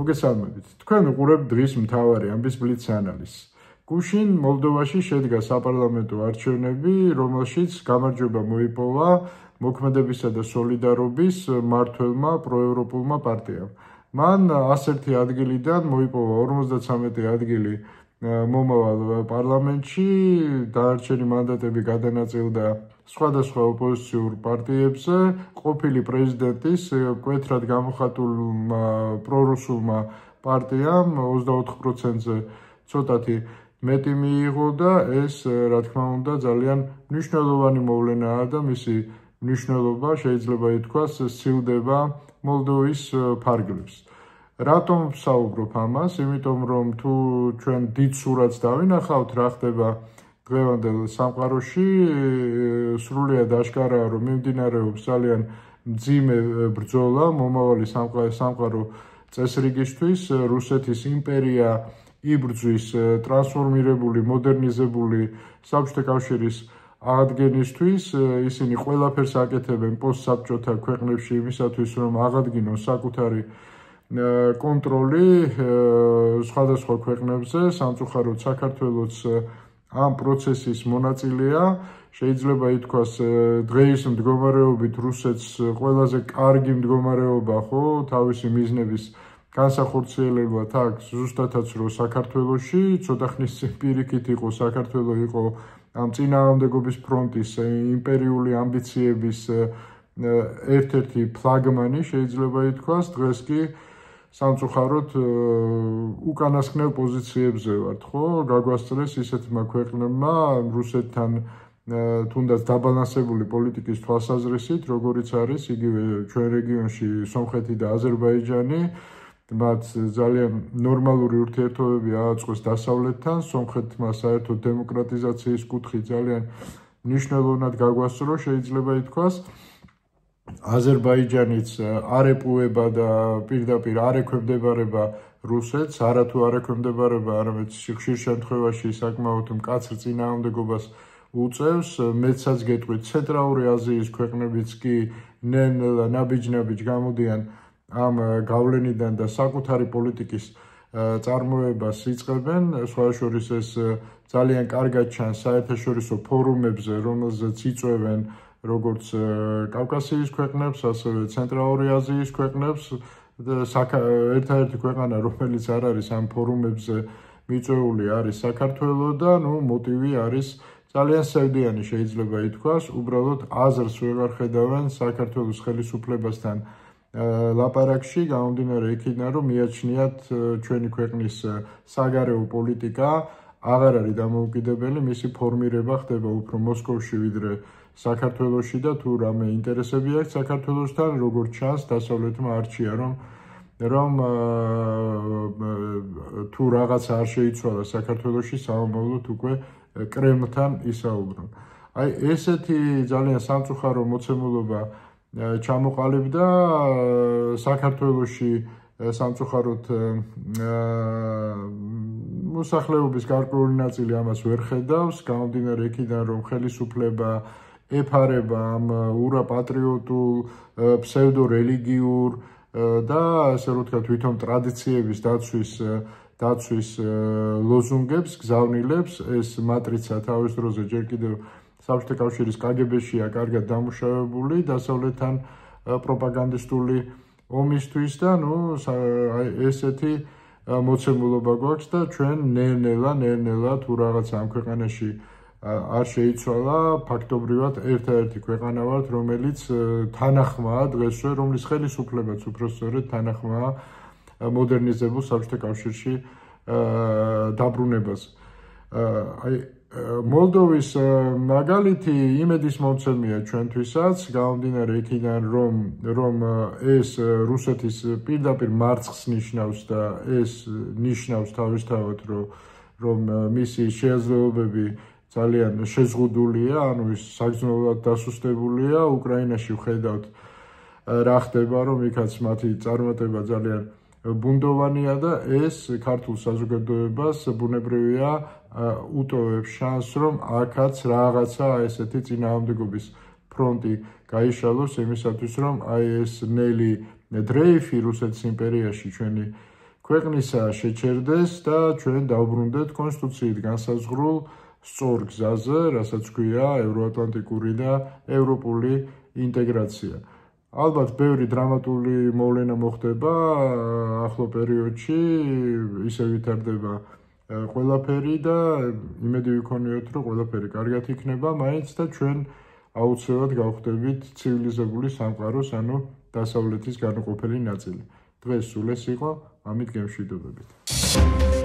მოგესალმებით. თქვენ უყურებთ დღის მთავარი ამბის ბლიც ანალიზს. გუშინ მოლდოვაში შედგა საპარლამენტო არჩევნები, რომელშიც გამარჯვება მოიპოვა მოქმედებისა და სოლიდარობის მმართველმა პროევროპულმა პარტიამ. მან 101 ადგილიდან მოიპოვა 53 ადგილი მომავალ პარლამენტში, დანარჩენი მანდატები გადანაწილდა სხვადასხვა ოპოზიციურ პარტიებზე, ყოფილი პრეზიდენტის მკვეთრად გამოხატულმა პრორუსულმა პარტიამ 24%-ზე ცოტათი მეტი მიიღო და ეს, რა თქმა უნდა, ძალიან მნიშვნელოვანი მოვლენაა და მისი მნიშვნელობა შეიძლება ითქვას სცილდება მოლდოვის ფარგლებს. რატომ ვსაუბრობ ამას? იმიტომ რომ თუ ჩვენ დიდ სურათს დავინახავთ, რა ხდება დღევანდელ სამყაროში, სრულიად აშკარაა, რომ მიმდინარეობს ძალიან მძიმე ბრძოლა მომავალი სამყარო წესრიგისთვის. რუსეთის იმპერია იბრძვის ტრანსფორმირებული, მოდერნიზებული საბჭოთა კავშირის აღდგენისთვის. ისინი ყველაფერს აკეთებენ პოსტსაბჭოთა ქვეყნებში იმისათვის, რომ აღადგინონ საკუთარი კონტროლი სხვადასხვა ქვეყნებზე. სამწუხაროდ საქართველოც ამ პროცესის მონაწილეა. შეიძლება ითქვას დღეის მდგომარეობით რუსეთს ყველაზე კარგი მდგომარეობა ხო თავისი მიზნების განსახორციელებლად აქვს ზუსტადაც რომ საქართველოში ცოტა ხნის წინ პირიქით იყო საქართველო იყო ამ წინააღმდეგობის ფრონტის იმპერიული ამბიციების ერთ-ერთი ფლაგმანი შეიძლება ითქვას. დღეს კი სამწუხაროდ უკანასკნელ პოზიციებზე ვართ, ხო? გაგვასწრეს ისეთმა ქვეყნებმა რუსეთთან თუნდაც დაბალანსებული პოლიტიკის თვალსაზრისით, როგორიც არის იგივე ჩვენ რეგიონში სომხეთი და აზერბაიჯანი, მათ ძალიან ნორმალური ურთიერთობები ააწყოს დასავლეთთან, სომხეთმა საერთოდ დემოკრატიზაციის კუთხე ძალიან მნიშვნელოვნად გაგვასწრო, შეიძლება ითქვას. აზერბაიჯანიც არ ეპუება და პირდაპირ არ ექვემდებარება რუსეთს, არათუ არ ექვემდებარება, არამედ ხშირ შემთხვევაში საკმაოდ მკაცრ წინააღმდეგობას უწევს. მეცაც გეტყვით, ცენტრალური აზიის ქვეყნებიც კი ნელ-ნელა ნაბიჯ-ნაბიჯ გამოდიან ამ გავლენიდან და საკუთარი პოლიტიკის წარმოებას იწყებენ. სხვა შორის ეს ძალიან კარგად ჩანს საერთაშორისო ფორუმებზე, რომელზეც იწვევენ როგორც კავკასიის ქვეყნებს, ასევე ცენტრალური აზიის ქვეყნებს. ერთადერთი ქვეყანა, რომელიც არ არის ამ ფორუმებზე მიწვეული, არის საქართველო და მოტივი არის ძალიან სევდიანი შეიძლება ითქვას. უბრალოდ აზრს ვეღარ ხედავენ საქართველოს ხელისუფლებასთან ლაპარაკში, გამომდინარე იქიდან, რომ მიაჩნიათ ჩვენი ქვეყნის საგარეო პოლიტიკა აღარ არის დამოუკიდებელი, მისი ფორმირება ხდება უფრო მოსკოვში ვიდრე საქართველოში და თუ რამე ინტერესები აქვს საქართველოსთან, როგორც ჩანს, დასავლეთმა არჩია, რომ თუ რაღაცა არ შეიცვალა საქართველოში, სამომავლოდ უკვე კრემლთან ისაუბრონ. აი ესეთი ძალიან სამწუხარო მოცემულობა ჩამოყალიბდა საქართველოში სამწუხაროდ მოსახლეობის გარკვეული ნაწილი ამას ვერ ხედავს, გამომდინარე იქიდან, რომ ხელისუფლება ეფარება ამ ურაპატრიოტულ, ფსევდორელიგიურ და ასე რომ ვთქვათ, თვითონ ტრადიციების დაცვის ლოზუნგებს, გზავნილებს. ეს მატრიცა თავის დროზე ჯერ კიდევ საბჭოთა კავშირის კგბ-შია კარგად დამუშავებული დასავლეთთან პროპაგანდისტული ომისთვის და ესეთი მოცემულობა გვაქვს და ჩვენ ნელ-ნელა თუ რაღაცა ამ ქვეყანაში არ შეიცვალა, ფაქტობრივად ერთადერთი ქვეყანა ვართ, რომელიც თანახმაა დღესვე, რომლის ხელისუფლებაც უпроსწორედ თანახმაა მოდერნიზებულ საბჭოთა კავშირში დაბრუნებას. აი მოლდოვის მაგალითი იმედის მომცემია ჩვენთვისაც, გამომდინარე იქიდან, რომ ეს რუსეთის პირდაპირ მარცხს ნიშნავს და ეს ნიშნავს თავისთავად, რომ მისი შეაძლებლობები ძალიან შეზღუდულია, ანუ ის საგრძნობლად დასუსტებულია. უკრაინაში ვხედავთ რა ხდება, რომ იქაც მათი წარმატება ძალიან ბუნდოვანია და ეს ქართულ საზოგადოებას ბუნებრივია უტოვებს შანსს, რომ აქაც რაღაცა ესეთი წინააღმდეგობის ფრონტი გაიშალოს იმისათვის, რომ აი ეს ნელი დრეიფი რუსეთის იმპერიაში ჩვენი ქვეყნისა შეჩერდეს და ჩვენ დავბრუნდეთ კონსტიტუციით განსაზღვრულ სწორ გზაზე, რასაც ქვია ევროატლანტიკური და ევროპული ინტეგრაცია. ალბათ ბევრი დრამატული მოვლენა მოხდება ახლო პერიოდში, ისე ვითარდება ყველაფერი და იმედი ვიქონიოთ, რომ ყველაფერი კარგად იქნება, მაინც და ჩვენ აუცილებლად გავხდებით ცივილიზებული სამყაროს, ანუ დასავლეთის განუყოფელი ნაწილი. დღეს სულ ეს იყო, ამით გემშვიდობებით.